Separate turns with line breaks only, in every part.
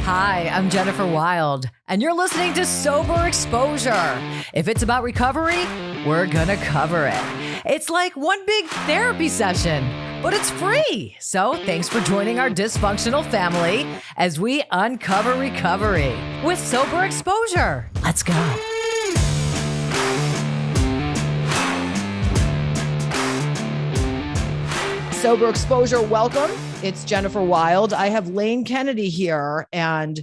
Hi, I'm Jennifer Wild, and you're listening to Sober Exposure. If it's about recovery, we're gonna cover it. It's like one big therapy session, but it's free. So thanks for joining our dysfunctional family as we uncover recovery with Sober Exposure. Let's go. Sober Exposure, welcome. It's Jennifer Wild. I have Lane Kennedy here, and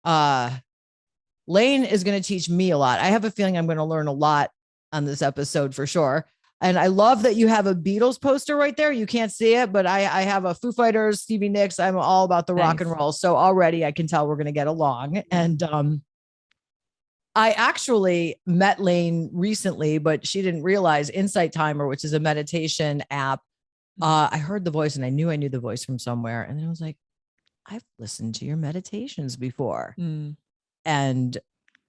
Lane is going to teach me a lot. I have a feeling I'm going to learn a lot on this episode for sure. And I love that you have a Beatles poster right there. You can't see it, but I have a Foo Fighters, Stevie Nicks. I'm all about the rock and roll. So already I can tell we're going to get along. And I actually met Lane recently, but she didn't realize Insight Timer, which is a meditation app. I heard the voice and I knew the voice from somewhere. And then I was like, I've listened to your meditations before. And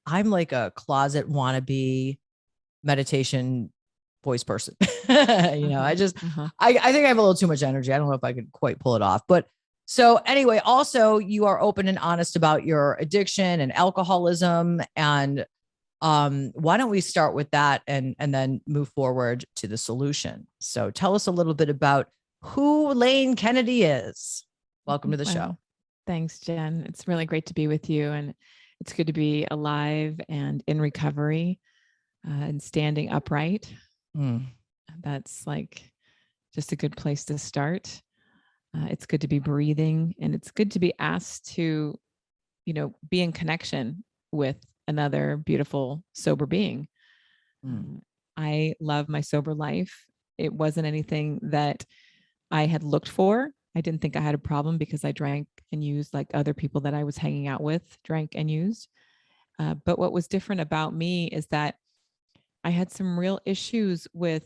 I'm like a closet wannabe meditation voice person. I think I have a little too much energy. I don't know if I could quite pull it off, but so anyway, also you are open and honest about your addiction and alcoholism. And why don't we start with that and then move forward to the solution? So tell us a little bit about who Lane Kennedy is. Welcome to the show.
Thanks, Jen. It's really great to be with you. And it's good to be alive and in recovery and standing upright. That's like just a good place to start. It's good to be breathing, and it's good to be asked to, be in connection with another beautiful, sober being. I love my sober life. It wasn't anything that I had looked for. I didn't think I had a problem because I drank and used like other people that I was hanging out with drank and used. But what was different about me is that I had some real issues with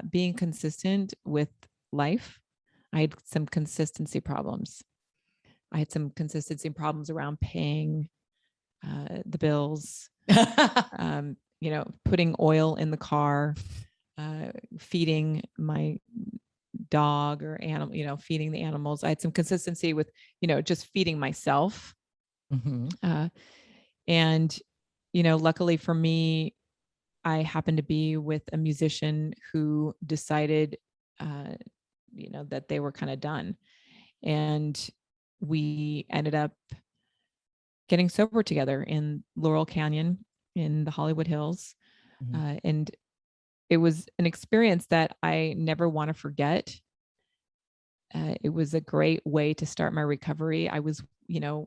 being consistent with life. I had some consistency problems. I had some consistency problems around paying the bills, putting oil in the car, feeding my dog or animal, feeding the animals. I had some consistency with, just feeding myself. And, luckily for me, I happened to be with a musician who decided, that they were kind of done. And we ended up getting sober together in Laurel Canyon in the Hollywood Hills. And it was an experience that I never want to forget. It was a great way to start my recovery. I was,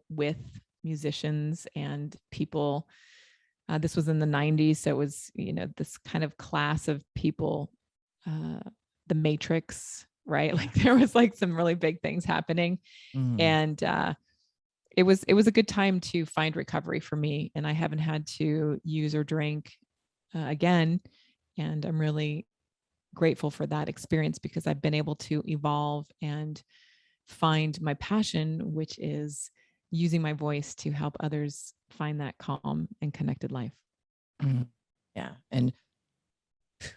with musicians and people. This was in the 90s. So it was, this kind of class of people, the Matrix, right? Like there was like some really big things happening. And it was a good time to find recovery for me. And I haven't had to use or drink again. And I'm really grateful for that experience because I've been able to evolve and find my passion, which is using my voice to help others find that calm and connected life.
Yeah. And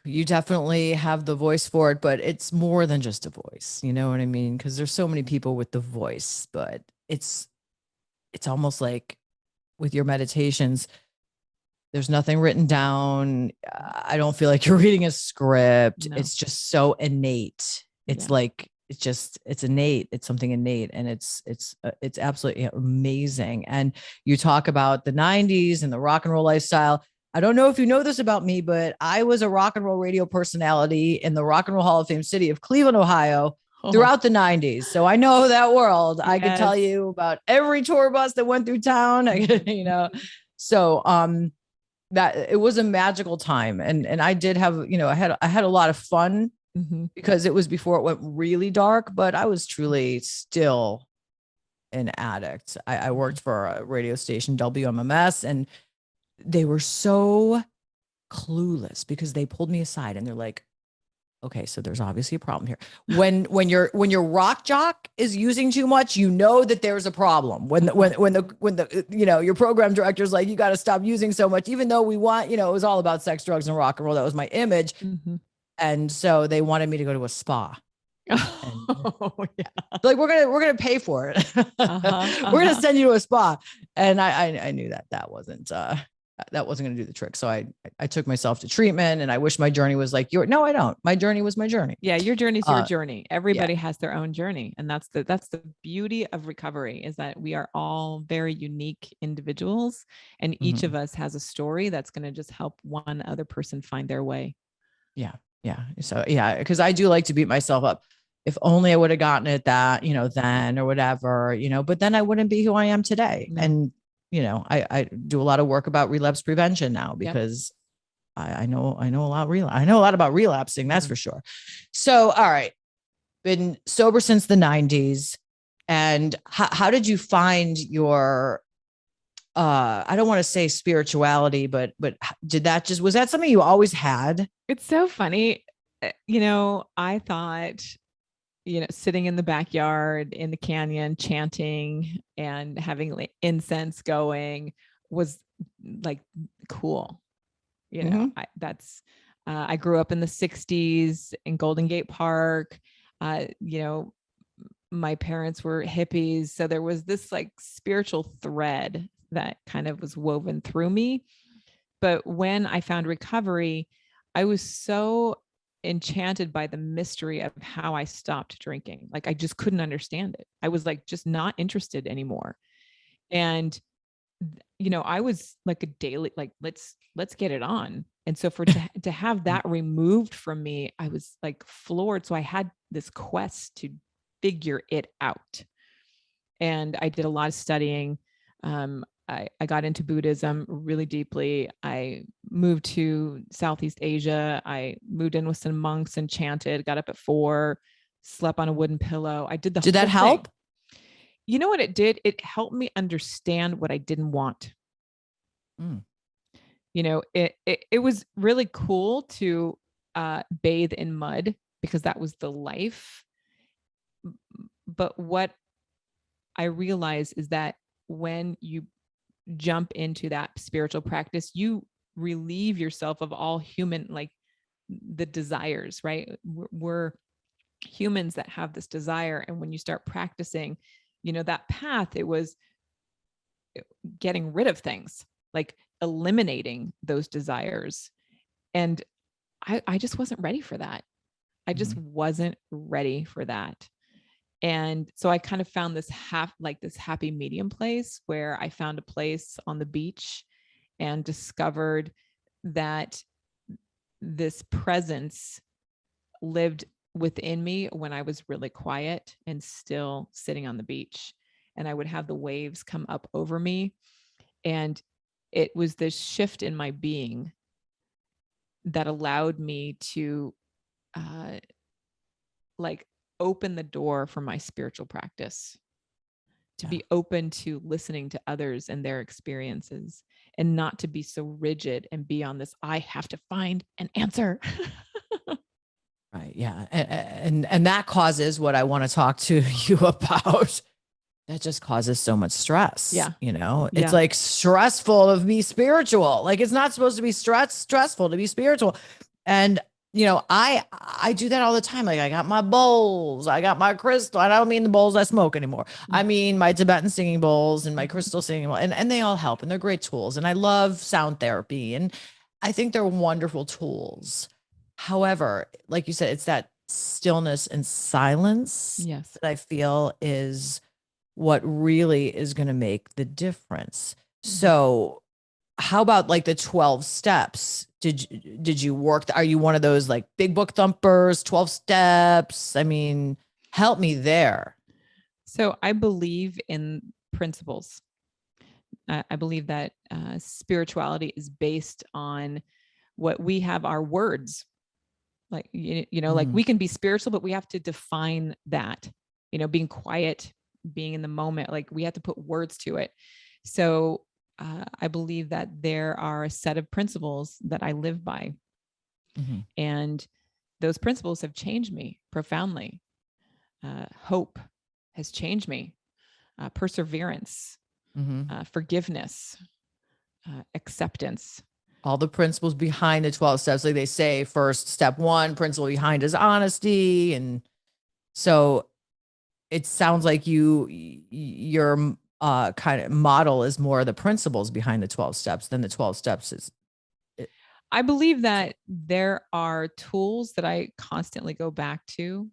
you definitely have the voice for it, but it's more than just a voice. You know what I mean? Because there's so many people with the voice, but it's almost like with your meditations, there's nothing written down. I don't feel like you're reading a script. No. It's just so innate. It's like, it's innate. It's something innate. And it's absolutely amazing. And you talk about the 90s and the rock and roll lifestyle. I don't know if you know this about me, but I was a rock and roll radio personality in the Rock and Roll Hall of Fame city of Cleveland, Ohio throughout the 90s. So I know that world. Yes. I could tell you about every tour bus that went through town, so, that it was a magical time. And I did have, I had a lot of fun because it was before it went really dark, but I was truly still an addict. I worked for a radio station, WMMS, and they were so clueless because they pulled me aside and they're like, okay, so there's obviously a problem here. When your rock jock is using too much, that there's a problem. When the your program director's like, you got to stop using so much, even though we want, it was all about sex, drugs, and rock and roll. That was my image. And so they wanted me to go to a spa.
Oh, yeah.
Like, we're going to pay for it. We're going to send you to a spa. And I knew that wasn't going to do the trick. So I took myself to treatment, and I wish my journey was like yours. No, I don't. My journey was my journey.
Yeah. Your journey's your journey. Everybody has their own journey. And that's the beauty of recovery, is that we are all very unique individuals, and each of us has a story that's going to just help one other person find their way.
Yeah. Yeah. So yeah, cause I do like to beat myself up. If only I would have gotten it that, then or whatever, but then I wouldn't be who I am today.
No.
And, I do a lot of work about relapse prevention now, because I know a lot about relapsing. That's for sure. So, all right. Been sober since the 90s. And how did you find your, I don't want to say spirituality, but was that something you always had?
It's so funny. I thought, sitting in the backyard in the canyon, chanting and having like incense going was like cool. I grew up in the 60s in Golden Gate Park. My parents were hippies. So there was this like spiritual thread that kind of was woven through me. But when I found recovery, I was so enchanted by the mystery of how I stopped drinking. Like, I just couldn't understand it. I was like, just not interested anymore. And, I was like a daily, like, let's get it on. And so to have that removed from me, I was like floored. So I had this quest to figure it out. And I did a lot of studying. I got into Buddhism really deeply. I moved to Southeast Asia. I moved in with some monks and chanted, got up at 4, slept on a wooden pillow. I did the
Did that help?
thing. You know what it did? It helped me understand what I didn't want. It was really cool to bathe in mud, because that was the life. But what I realized is that when you jump into that spiritual practice, you relieve yourself of all human, like the desires, right? We're humans that have this desire. And when you start practicing, that path, it was getting rid of things, like eliminating those desires. And I just wasn't ready for that. I just wasn't ready for that. And so I kind of found this happy medium place, where I found a place on the beach and discovered that this presence lived within me when I was really quiet and still sitting on the beach. And I would have the waves come up over me. And it was this shift in my being that allowed me to open the door for my spiritual practice, to be open to listening to others and their experiences, and not to be so rigid and be on this, I have to find an answer.
Right. Yeah. And that causes what I want to talk to you about. That just causes so much stress.
Yeah.
It's like stressful to be spiritual. Like, it's not supposed to be stressful to be spiritual. And I do that all the time. Like, I got my bowls, I got my crystal. I don't mean the bowls I smoke anymore. I mean my Tibetan singing bowls and my crystal singing bowl, and they all help, and they're great tools. And I love sound therapy, and I think they're wonderful tools. However, like you said, it's that stillness and silence that I feel is what really is going to make the difference. So how about like the 12 steps? Did you work? Are you one of those like big book thumpers, 12 steps? I mean, help me there.
So I believe in principles. I believe that spirituality is based on what we have, our words. Like, like we can be spiritual, but we have to define that, being quiet, being in the moment, like we have to put words to it. So I believe that there are a set of principles that I live by. And those principles have changed me profoundly. Hope has changed me. Perseverance, forgiveness, acceptance.
All the principles behind the 12 steps. Like they say, first, step 1, principle behind is honesty. And so it sounds like your kind of model is more the principles behind the 12 steps than the 12 steps is.
I believe that there are tools that I constantly go back to.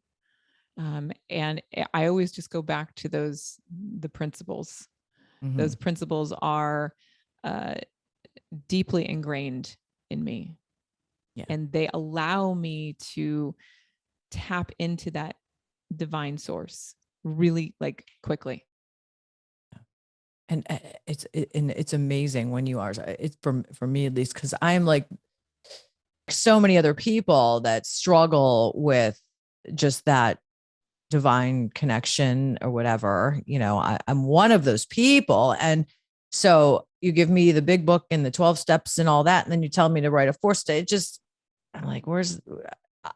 And I always just go back to the principles.
Mm-hmm.
Those principles are deeply ingrained in me. Yeah. And they allow me to tap into that divine source really like quickly.
And it's amazing when you are, it's for me at least, because I'm like so many other people that struggle with just that divine connection or whatever, you know, I'm one of those people. And so you give me the big book and the 12 steps and all that, and then you tell me to write a 4-step. Just, I'm like,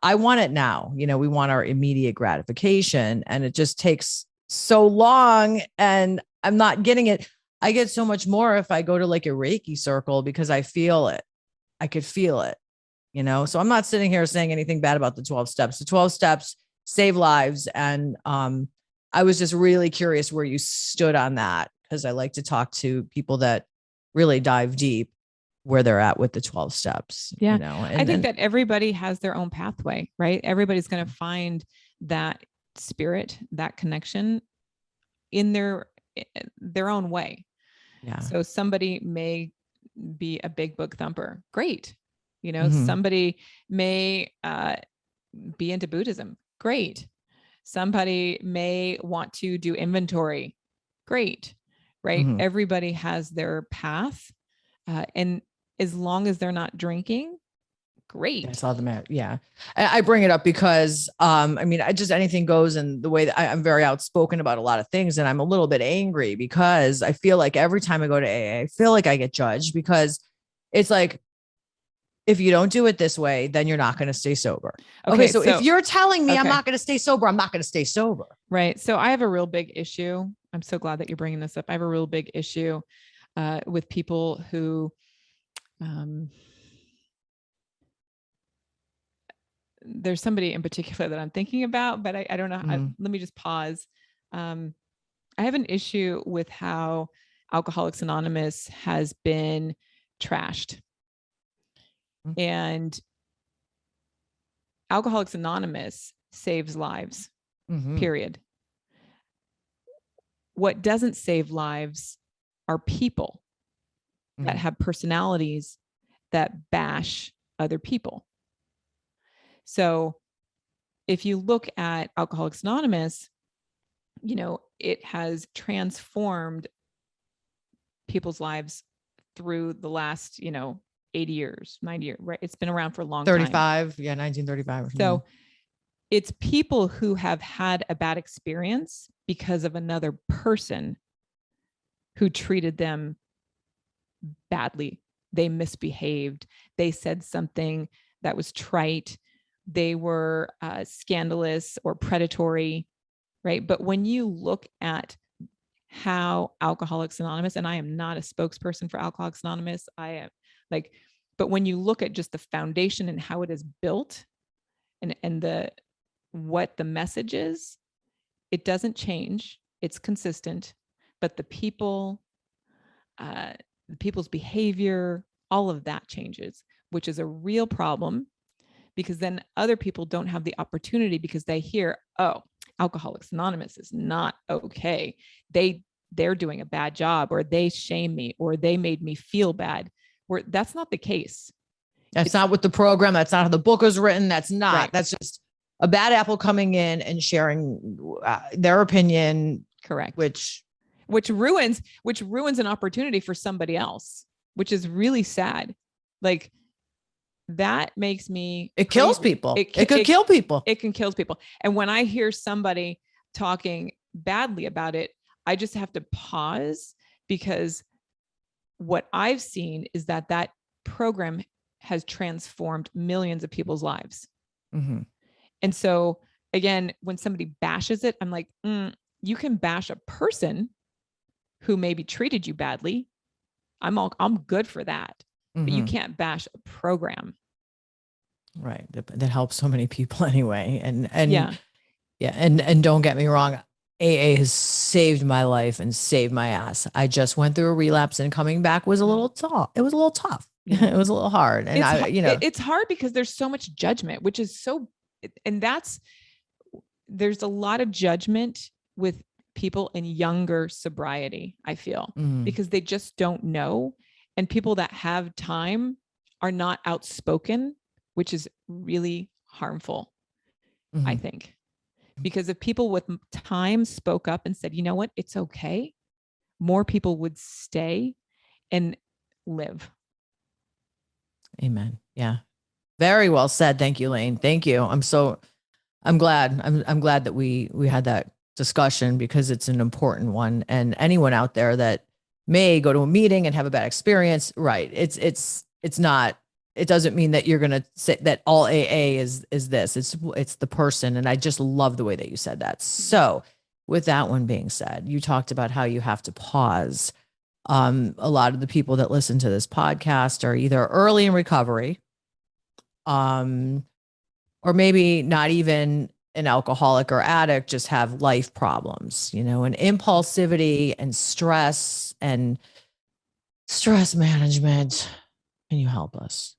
I want it now. You know, we want our immediate gratification, and it just takes so long, and I'm not getting it. I get so much more if I go to like a Reiki circle, because I feel it. I could feel it, you know? So I'm not sitting here saying anything bad about the 12 steps. The 12 steps save lives. And I was just really curious where you stood on that, because I like to talk to people that really dive deep where they're at with the 12 steps.
Yeah.
You know,
I think that everybody has their own pathway, right? Everybody's going to find that spirit, that connection in their own way. Yeah. So somebody may be a big book thumper. Great. You know, somebody may be into Buddhism. Great. Somebody may want to do inventory. Great. Right. Everybody has their path. And as long as they're not drinking, great. That's all the matter. Yeah. I bring it up because, I mean, anything goes, and the way that I'm very outspoken about a lot of things, and I'm a little bit angry because I feel like every time I go to AA, I feel like I get judged, because it's like, if you don't do it this way, then you're not going to stay sober. Okay. So if you're telling me I'm not going to stay sober, I'm not going to stay sober. Right. So I have a real big issue. I'm so glad that you're bringing this up. I have a real big issue with people who, there's somebody in particular that I'm thinking about, but I don't know. Let me just pause. I have an issue with how Alcoholics Anonymous has been trashed. And Alcoholics Anonymous saves lives, period. What doesn't save lives are people that have personalities that bash other people. So if you look at Alcoholics Anonymous, you know, it has transformed people's lives through the last, 80 years, 90 years, right? It's been around for a long 35, time. 35, yeah, 1935. So it's people who have had a bad experience because of another person who treated them badly. They misbehaved. They said something that was trite. They were scandalous or predatory, right? But when you look at how Alcoholics Anonymous, and I am not a spokesperson for Alcoholics Anonymous, but when you look at just the foundation and how it is built, and what the message is, it doesn't change. It's consistent, but the people's behavior, all of that changes, which is a real problem, because then other people don't have the opportunity, because they hear, oh, Alcoholics Anonymous is not okay. They're doing a bad job, or they shame me, or they made me feel bad. Where that's not the case. It's not with the program. That's not how the book was written. That's not, right. That's just a bad apple coming in and sharing their opinion. Correct. Which ruins an opportunity for somebody else, which is really sad. Like, that makes me crazy. Kills people. It could kill people. It can kill people. And when I hear somebody talking badly about it, I just have to pause, because what I've seen is that program has transformed millions of people's lives. And so again, when somebody bashes it, I'm like, you can bash a person who maybe treated you badly. I'm good for that. But you can't bash a program. Right. That helps so many people anyway. And yeah. And don't get me wrong.
AA has saved my life and saved my ass. I just went through a relapse, and coming back was a little tough. It was a little tough.
Yeah.
It was a little hard. And
it's hard because there's so much judgment, which is and there's a lot of judgment with people in younger sobriety, I feel, because they just don't know. And people that have time are not outspoken, which is really harmful, I think. Because if people with time spoke up and said, you know what, it's okay, more people would stay and live.
Amen. Yeah. Very well said. Thank you, Lane. Thank you. I'm glad. I'm glad that we had that discussion, because it's an important one. And anyone out there that may go to a meeting and have a bad experience, right? It's not, it doesn't mean that you're going to say that all AA is this. It's the person. And I just love the way that you said that. So with that one being said, you talked about how you have to pause. A lot of the people that listen to this podcast are either early in recovery, or maybe not even an alcoholic or addict, just have life problems, and impulsivity and stress management. Can you help us?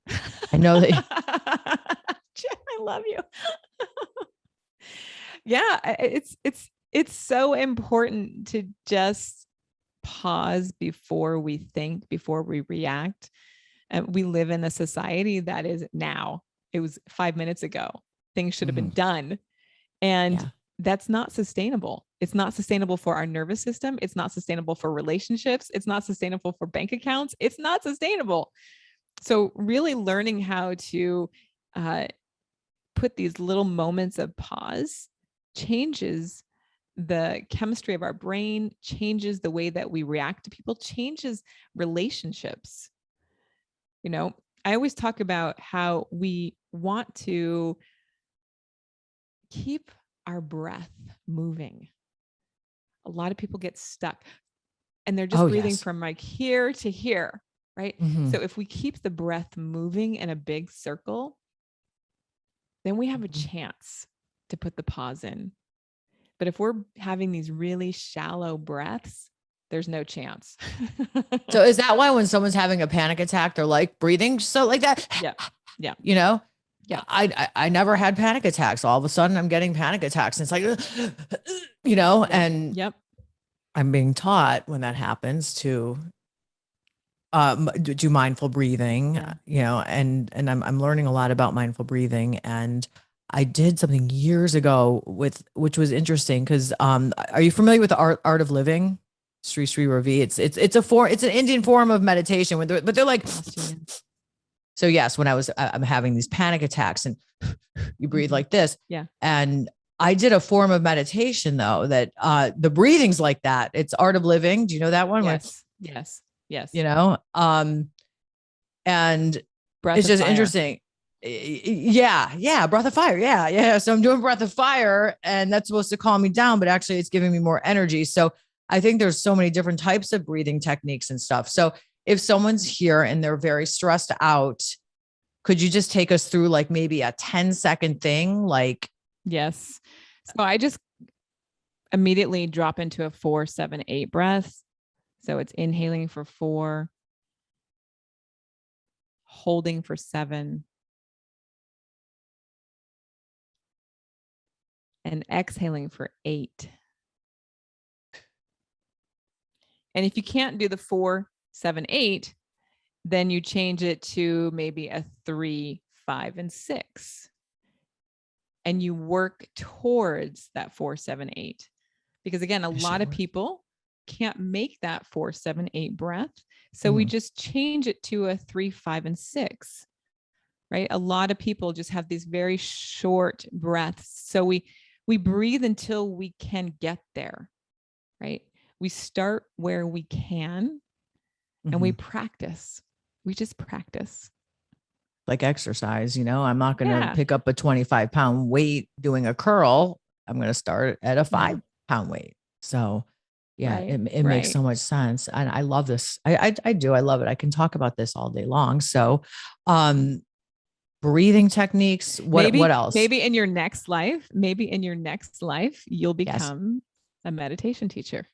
I know that.
I love you. Yeah, it's so important to just pause before we think, before we react. We live in a society that is now. It was 5 minutes ago. Things should have been done. And that's not sustainable. It's not sustainable for our nervous system. It's not sustainable for relationships. It's not sustainable for bank accounts. It's not sustainable. So really learning how to put these little moments of pause changes the chemistry of our brain, changes the way that we react to people, changes relationships. I always talk about how we want to keep our breath moving. A lot of people get stuck and they're just breathing from like here to here, right? So if we keep the breath moving in a big circle, then we have a chance to put the pause in. But if we're having these really shallow breaths, there's no chance.
So is that why when someone's having a panic attack, they're like breathing so like that?
Yeah.
Yeah. I never had panic attacks. All of a sudden I'm getting panic attacks. And it's like, and I'm being taught when that happens to do mindful breathing, and I'm learning a lot about mindful breathing. And I did something years ago which was interesting because are you familiar with the art of living? Sri Sri Ravi. It's an Indian form of meditation but they're like, so yes, when I'm having these panic attacks and you breathe like this. Yeah. And I did a form of meditation though, that the breathing's like that. It's Art of Living. Do you know that one?
Yes.
And breath it's just fire. Interesting. Yeah. Breath of fire. Yeah. So I'm doing breath of fire and that's supposed to calm me down, but actually it's giving me more energy. So I think there's so many different types of breathing techniques and stuff. So if someone's here and they're very stressed out, could you just take us through like maybe a 10-second thing? Like,
yes. So I just immediately drop into a 4-7-8 breath. So it's inhaling for 4, holding for 7, and exhaling for 8. And if you can't do the 4, 7, 8, then you change it to maybe a 3, 5, and 6. And you work towards that 4, 7, 8. Because again, a lot of people can't make that 4, 7, 8 breath. So we just change it to a 3, 5, and 6, right? A lot of people just have these very short breaths. So we breathe until we can get there, right? We start where we can and we practice. We just practice.
Like exercise, I'm not going to pick up a 25-pound weight doing a curl. I'm going to start at a 5-pound weight. So it makes so much sense. And I love this. I do. I love it. I can talk about this all day long. So, breathing techniques. What else?
Maybe in your next life, you'll become a meditation teacher.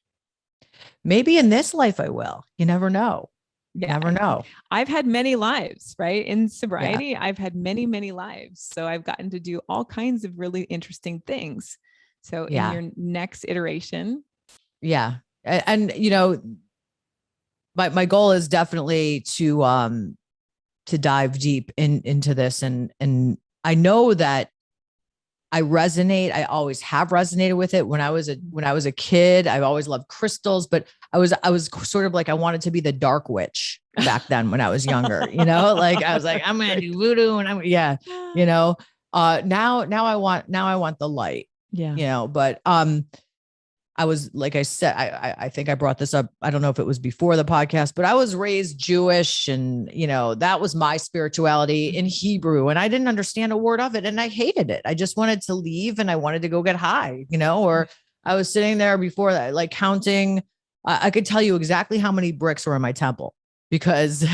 Maybe in this life I will. You never know.
Yeah,
Never know.
I've had many lives, right? In sobriety, I've had many, many lives. So I've gotten to do all kinds of really interesting things. So in your next iteration.
Yeah. And you know, my goal is definitely to dive deep into this. And I know that I resonate. I always have resonated with it. When I was a kid, I've always loved crystals, but I was sort of like, I wanted to be the dark witch back then when I was younger, you know, like I was like, I'm going to do voodoo and you know, now I want the light, you know, but, I was, like I said, I think I brought this up. I don't know if it was before the podcast, but I was raised Jewish and, you know, that was my spirituality in Hebrew and I didn't understand a word of it and I hated it. I just wanted to leave and I wanted to go get high, you know, or I was sitting there before that, like counting. I could tell you exactly how many bricks were in my temple because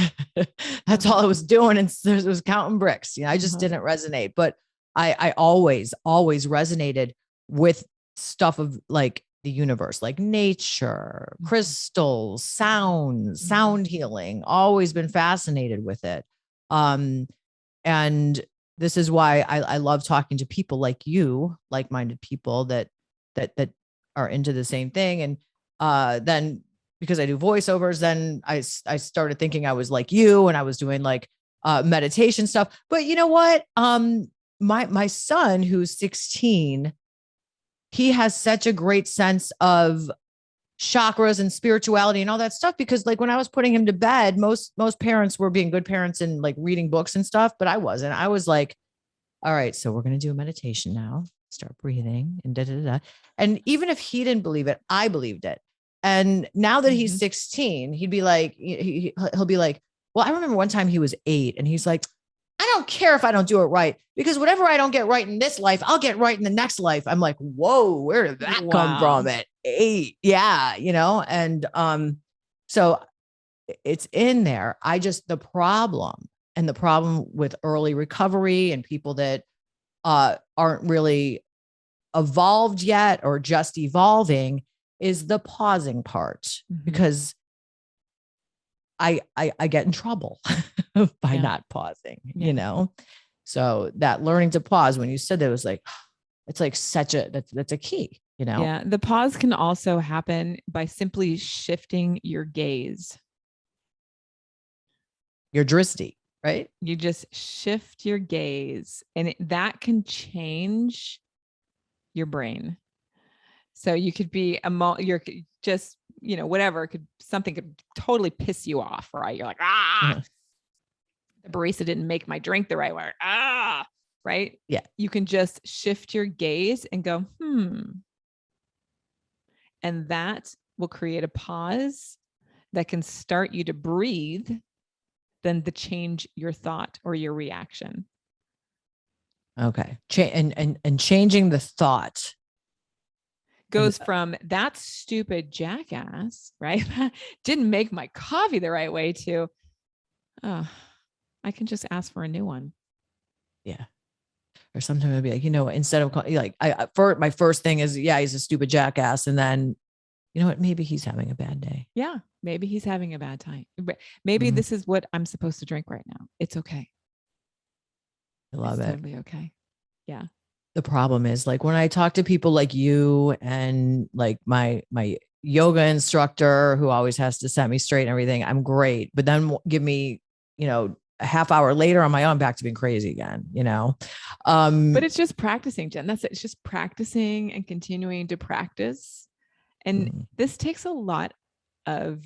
that's all I was doing. And it was counting bricks. You know, I just didn't resonate, but I always resonated with stuff of like the universe, like nature, crystals, sound healing, always been fascinated with it. And this is why I love talking to people like you, like-minded people that are into the same thing. And then because I do voiceovers, then I started thinking I was like you and I was doing like meditation stuff. But you know what? My son, who's 16, he has such a great sense of chakras and spirituality and all that stuff. Because like when I was putting him to bed, most parents were being good parents and like reading books and stuff, but I wasn't. I was like, all right, so we're going to do a meditation now. Start breathing and da, da, da. And even if he didn't believe it, I believed it. And now that he's 16, he'd be like, he'll be like, well, I remember one time he was 8 and he's like, I don't care if I don't do it right because whatever I don't get right in this life, I'll get right in the next life. I'm like, whoa, where did that come from at 8? Yeah. You know? And, so it's in there. The problem with early recovery and people that, aren't really evolved yet or just evolving is the pausing part because I get in trouble by not pausing, you know? So that learning to pause, when you said that, it was like, it's like that's a key, you know?
Yeah. The pause can also happen by simply shifting your gaze.
Your drishti, right?
You just shift your gaze and that can change your brain. So you could be you're just, you know, whatever, something could totally piss you off, right? You're like, the barista didn't make my drink the right way. Right?
Yeah.
You can just shift your gaze and go, and that will create a pause that can start you to breathe, then to change your thought or your reaction.
Okay. And changing the thought
goes from that stupid jackass, right? Didn't make my coffee the right way to, I can just ask for a new one.
Yeah. Or sometimes I'd be like, you know, instead of like, my first thing is, he's a stupid jackass. And then, you know what, maybe he's having a bad day.
Yeah. Maybe he's having a bad time. Maybe this is what I'm supposed to drink right now. It's okay.
I love it.
Totally okay. Yeah.
The problem is like when I talk to people like you and like my yoga instructor who always has to set me straight and everything, I'm great. But then give me, you know, a half hour later on my own, back to being crazy again, you know?
But it's just practicing, Jen. That's it. It's just practicing and continuing to practice. And this takes a lot of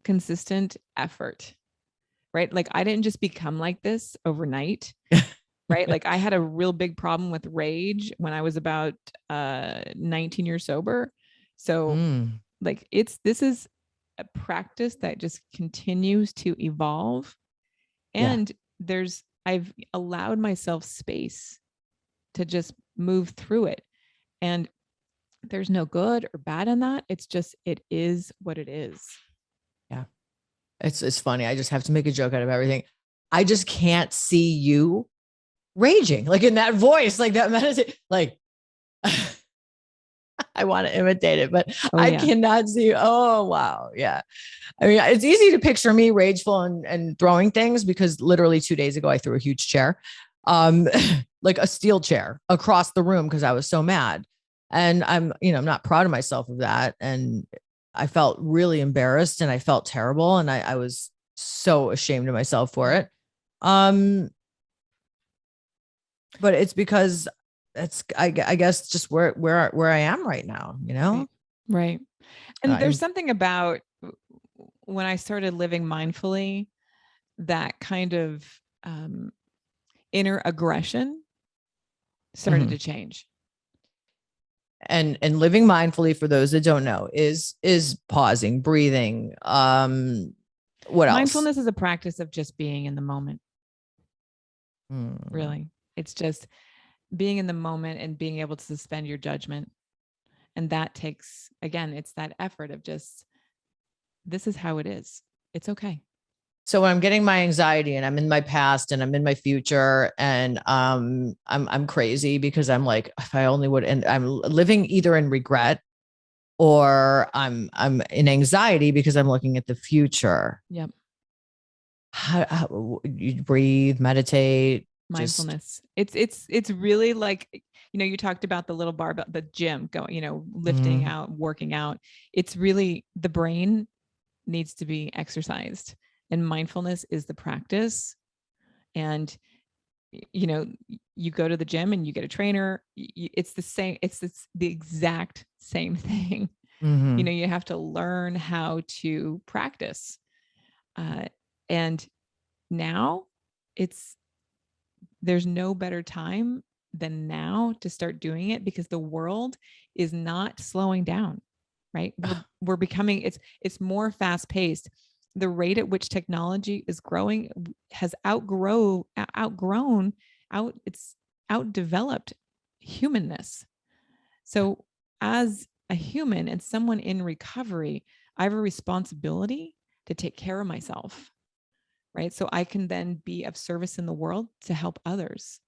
consistent effort, right? Like I didn't just become like this overnight. Right? Like I had a real big problem with rage when I was about 19 years sober. So like this is a practice that just continues to evolve. And I've allowed myself space to just move through it. And there's no good or bad in that. It's just, it is what it is.
Yeah. It's funny. I just have to make a joke out of everything. I just can't see you raging, like in that voice, like that meditation, like I want to imitate it, but
Oh,
I
yeah.
cannot see. Oh, wow. Yeah. I mean, it's easy to picture me rageful and throwing things because literally 2 days ago, I threw a huge chair, like a steel chair across the room because I was so mad. And I'm not proud of myself of that. And I felt really embarrassed and I felt terrible. And I was so ashamed of myself for it. But it's because I guess just where I am right now,
Right. And there's something about when I started living mindfully, that kind of inner aggression started to change.
And living mindfully, for those that don't know, is pausing, breathing. What else?
Mindfulness is a practice of just being in the moment. Really. It's just being in the moment and being able to suspend your judgment. And that takes, again, it's that effort of just, this is how it is. It's okay.
So when I'm getting my anxiety and I'm in my past and I'm in my future and I'm crazy because I'm like, if I only would, and I'm living either in regret or I'm in anxiety because I'm looking at the future.
Yep.
How you breathe, meditate,
mindfulness. It's really like, you talked about the little barbell, the gym going, lifting out, working out. It's really, the brain needs to be exercised, and mindfulness is the practice. And, you go to the gym and you get a trainer. It's the same. It's the exact same thing. You have to learn how to practice. And now there's no better time than now to start doing it, because the world is not slowing down, right? We're becoming, it's more fast paced. The rate at which technology is growing has it's outdeveloped humanness. So as a human and someone in recovery, I have a responsibility to take care of myself, right? So I can then be of service in the world to help others.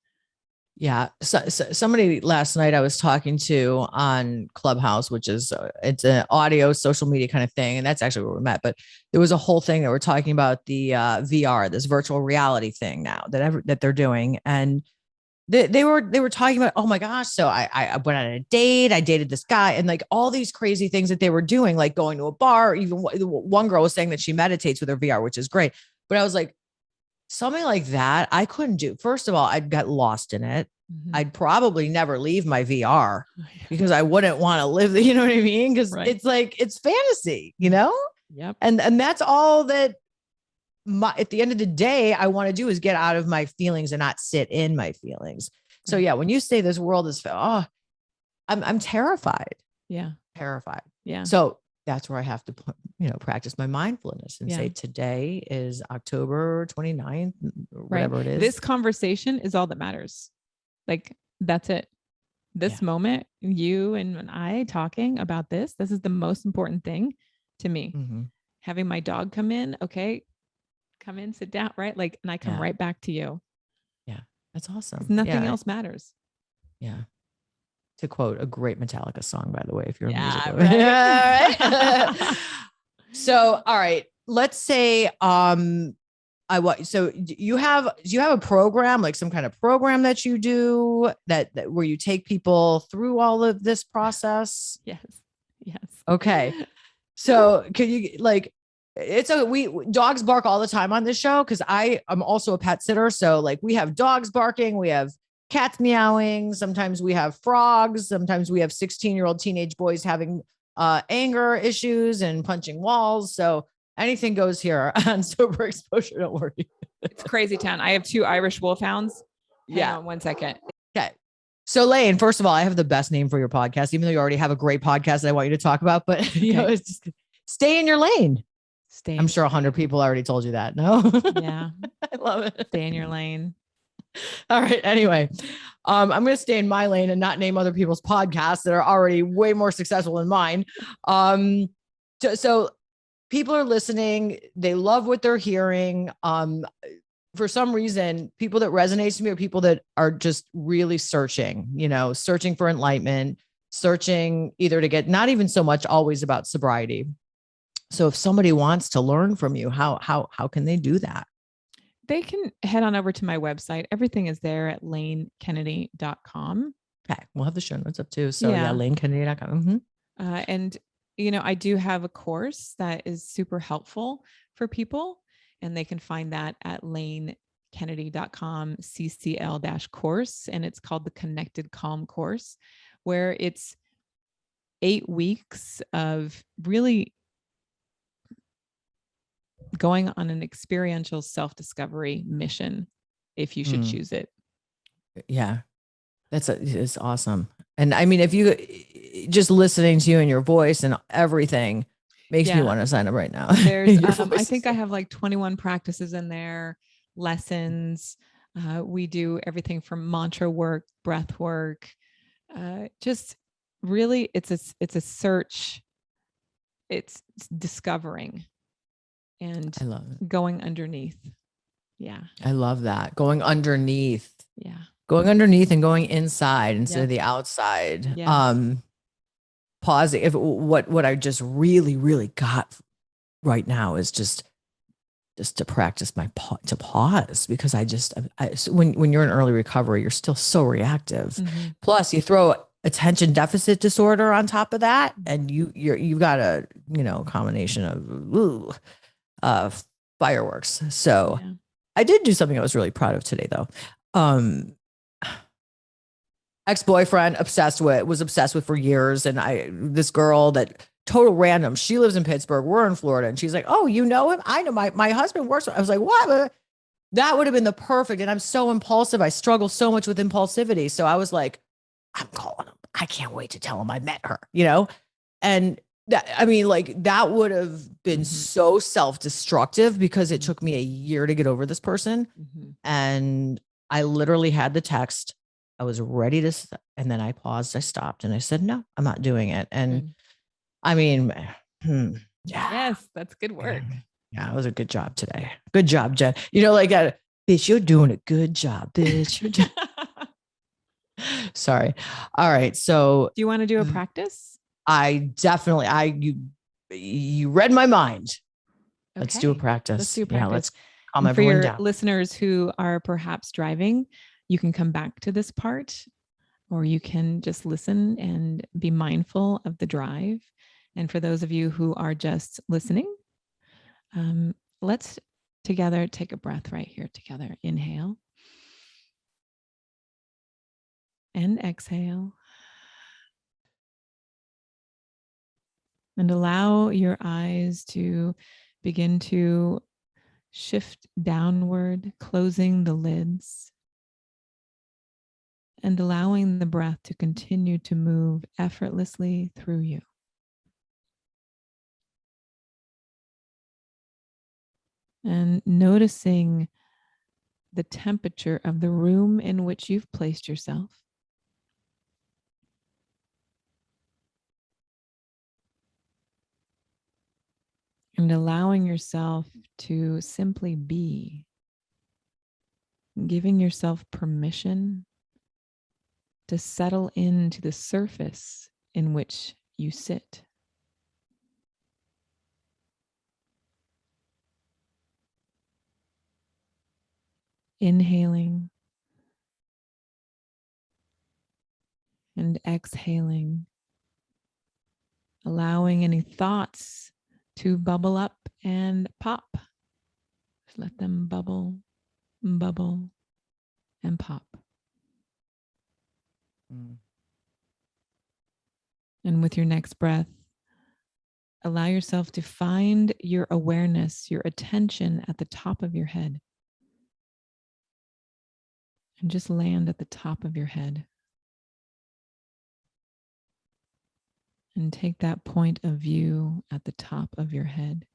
Yeah. So somebody last night I was talking to on Clubhouse, which is it's an audio social media kind of thing. And that's actually where we met. But there was a whole thing that we're talking about the VR, this virtual reality thing now that they're doing. And they were talking about, oh my gosh. So I went on a date. I dated this guy, and like all these crazy things that they were doing, like going to a bar. Even one girl was saying that she meditates with her VR, which is great. But I was like, something like that, I couldn't do. First of all, I'd get lost in it. I'd probably never leave my VR because I wouldn't want to live, you know what I mean? Because it's like, it's fantasy,
Yep.
And that's all that at the end of the day, I want to do is get out of my feelings and not sit in my feelings. So yeah, when you say this world is, I'm terrified.
Yeah.
Terrified.
Yeah.
So that's where I have to, practice my mindfulness and say, today is October 29th, or whatever it is.
This conversation is all that matters. Like, that's it. This moment, you and I talking about this is the most important thing to me. Having my dog come in. Okay. Come in, sit down. Right. Like, and I come right back to you. Yeah.
That's awesome.
Nothing else matters.
Yeah. To quote a great Metallica song, by the way, if you're a music lover.
Right.
So, all right, let's say, so you have a program, like some kind of program that you do that where you take people through all of this process?
Yes.
Okay. So can you dogs bark all the time on this show, because I am also a pet sitter. So like we have dogs barking, we have cats meowing. Sometimes we have frogs. Sometimes we have 16-year-old teenage boys having anger issues and punching walls. So anything goes here on Sober Exposure. Don't worry.
It's crazy town. I have 2 Irish wolfhounds. Hang on 1 second.
Okay. So Lane, first of all, I have the best name for your podcast, even though you already have a great podcast that I want you to talk about, but it's just stay in your lane. I'm sure 100 people already told you that. No?
Yeah.
I love it.
Stay in your lane.
All right. Anyway, I'm going to stay in my lane and not name other people's podcasts that are already way more successful than mine. So people are listening. They love what they're hearing. For some reason, people that resonate to me are people that are just really searching for enlightenment, searching either to get, not even so much always about sobriety. So if somebody wants to learn from you, how can they do that?
They can head on over to my website. Everything is there at lanekennedy.com.
Okay. We'll have the show notes up too. So yeah, lanekennedy.com. Mm-hmm.
And, I do have a course that is super helpful for people, and they can find that at lanekennedy.com CCL-course. And it's called the Connected Calm course, where it's 8 weeks of really going on an experiential self-discovery mission, if you should choose it.
Yeah, it's awesome. And I mean, if you just listening to you and your voice and everything makes me want to sign up right now.
There's, I think I have like 21 practices in there, lessons. We do everything from mantra work, breath work, just really it's a search. It's discovering and
I love it.
Going underneath. Yeah.
I love that. Going underneath.
Yeah.
Going underneath and going inside instead of the outside.
Yes.
Pausing. If what I just really got right now is just to practice to pause, because when you're in early recovery, you're still so reactive. Mm-hmm. Plus you throw attention deficit disorder on top of that, and you've got a combination of fireworks. So I did do something I was really proud of today, though. Ex-boyfriend, was obsessed with for years. And this girl that total random, she lives in Pittsburgh. We're in Florida. And she's like, oh, you know him? I know my husband works. I was like, what? That would have been the perfect. And I'm so impulsive. I struggle so much with impulsivity. So I was like, I'm calling him. I can't wait to tell him I met her, And that would have been so self-destructive, because it took me a year to get over this person. Mm-hmm. And I literally had the text. I was ready to, and then I paused, I stopped, and I said, no, I'm not doing it. And I mean,
yes, that's good work.
Yeah, it was a good job today. Good job, Jen. Bitch, you're doing a good job, bitch. Sorry. All right. So
do you want to do a practice?
I definitely, you read my mind. Okay. Let's do a practice.
Let's do a practice.
Yeah, let's calm everyone down.
For your listeners who are perhaps driving, you can come back to this part, or you can just listen and be mindful of the drive. And for those of you who are just listening, let's together take a breath right here together. Inhale and exhale. And allow your eyes to begin to shift downward, closing the lids, and allowing the breath to continue to move effortlessly through you. And noticing the temperature of the room in which you've placed yourself. And allowing yourself to simply be, giving yourself permission to settle into the surface in which you sit. Inhaling and exhaling, allowing any thoughts to bubble up and pop. Just let them bubble, bubble, and pop. And with your next breath, allow yourself to find your awareness, your attention at the top of your head. And just land at the top of your head. And take that point of view at the top of your head.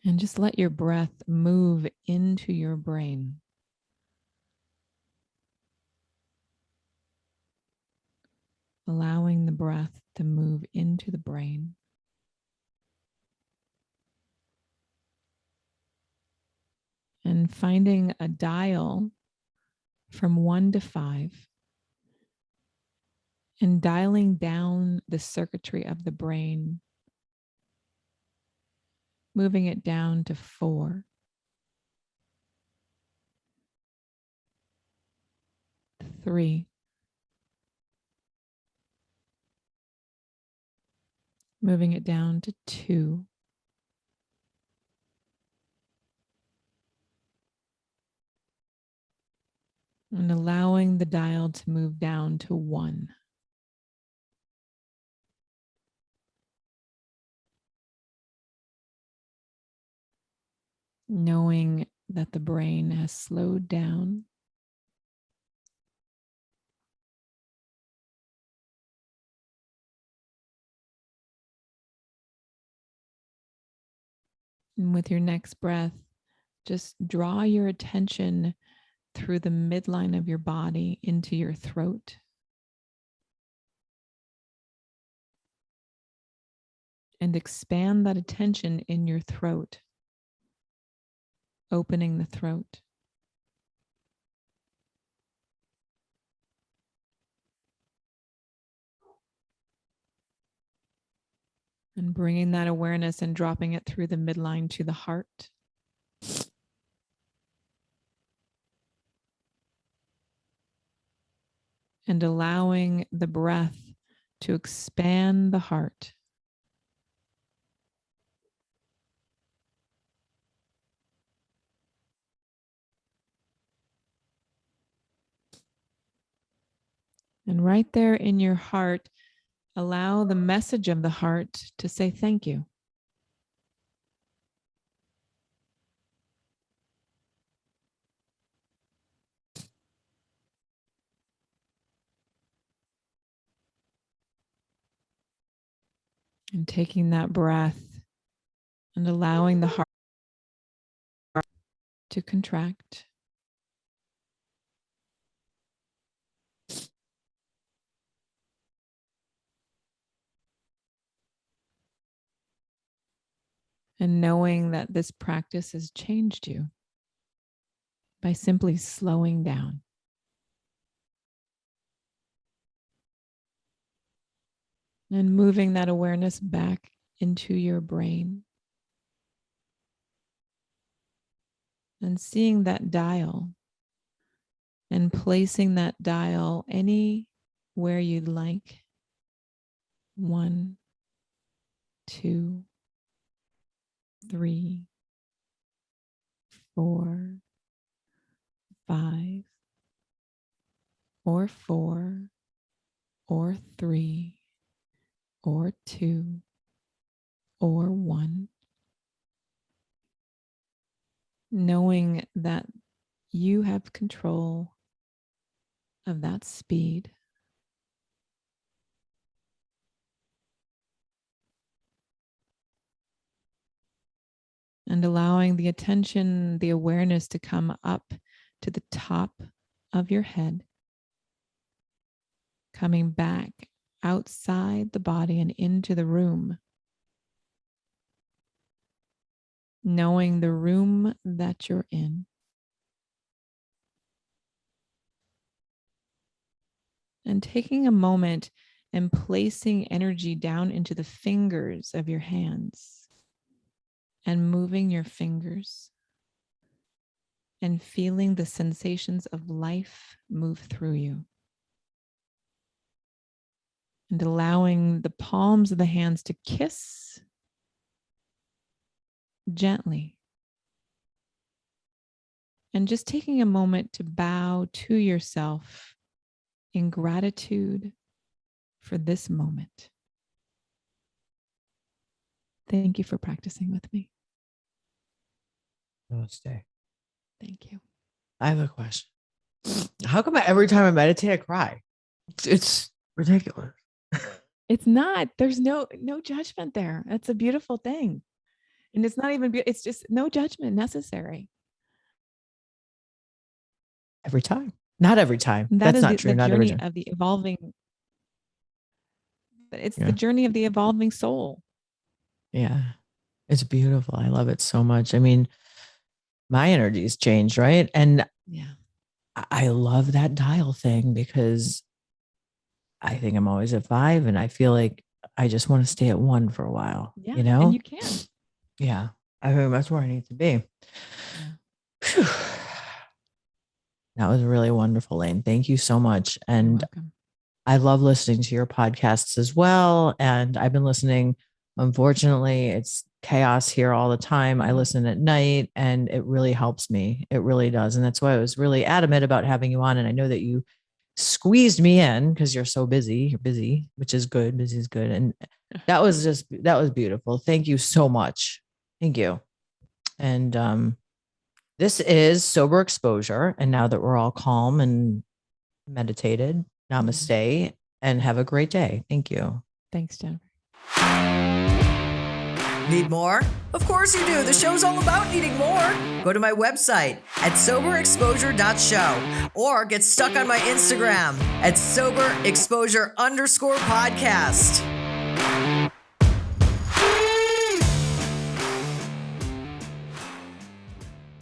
And just let your breath move into your brain. Allowing the breath to move into the brain. And finding a dial from 1 to 5 and dialing down the circuitry of the brain, moving it down to 4, 3, moving it down to 2, and allowing the dial to move down to 1. Knowing that the brain has slowed down. And with your next breath, just draw your attention through the midline of your body into your throat. And expand that attention in your throat, opening the throat. And bringing that awareness and dropping it through the midline to the heart. And allowing the breath to expand the heart. And right there in your heart, allow the message of the heart to say thank you. And taking that breath and allowing the heart to contract. And knowing that this practice has changed you by simply slowing down. And moving that awareness back into your brain. And seeing that dial and placing that dial anywhere you'd like. 1, 2, 3, 4, 5, or 4, or 3, or 2, or 1. Knowing that you have control of that speed. And allowing the attention, the awareness to come up to the top of your head, coming back outside the body and into the room. Knowing the room that you're in. And taking a moment and placing energy down into the fingers of your hands. And moving your fingers and feeling the sensations of life move through you. And allowing the palms of the hands to kiss gently. And just taking a moment to bow to yourself in gratitude for this moment. Thank you for practicing with me.
Namaste.
Thank you.
I have a question. How come every time I meditate, I cry? It's ridiculous.
It's not. There's no judgment there. That's a beautiful thing. And it's not even, it's just no judgment necessary.
Every time. Not every time.
That
That's
is
not true.
the
Not every
journey
time.
of the evolving. It's the journey of the evolving soul.
Yeah. It's beautiful. I love it so much. I mean, my energy's changed, right? And
Yeah.
I love that dial thing because I think I'm always at 5 and I feel like I just want to stay at 1 for a while,
Yeah.
you know?
And you can.
Yeah. I think that's where I need to be.
Yeah.
Phew. That was really wonderful, Lane. Thank you so much.
You're
And
welcome.
I love listening to your podcasts as well. And I've been listening. Unfortunately, it's chaos here all the time. I listen at night and it really helps me. It really does. And that's why I was really adamant about having you on. And I know that you squeezed me in because you're so busy. You're busy, which is good. Busy is good. And that was beautiful. Thank you so much. Thank you. And this is Sober Exposure. And now that we're all calm and meditated, namaste, and have a great day. Thank you.
Thanks, Jennifer.
Need more? Of course you do. The show's all about needing more. Go to my website at soberexposure.show or get stuck on my Instagram at soberexposure_podcast.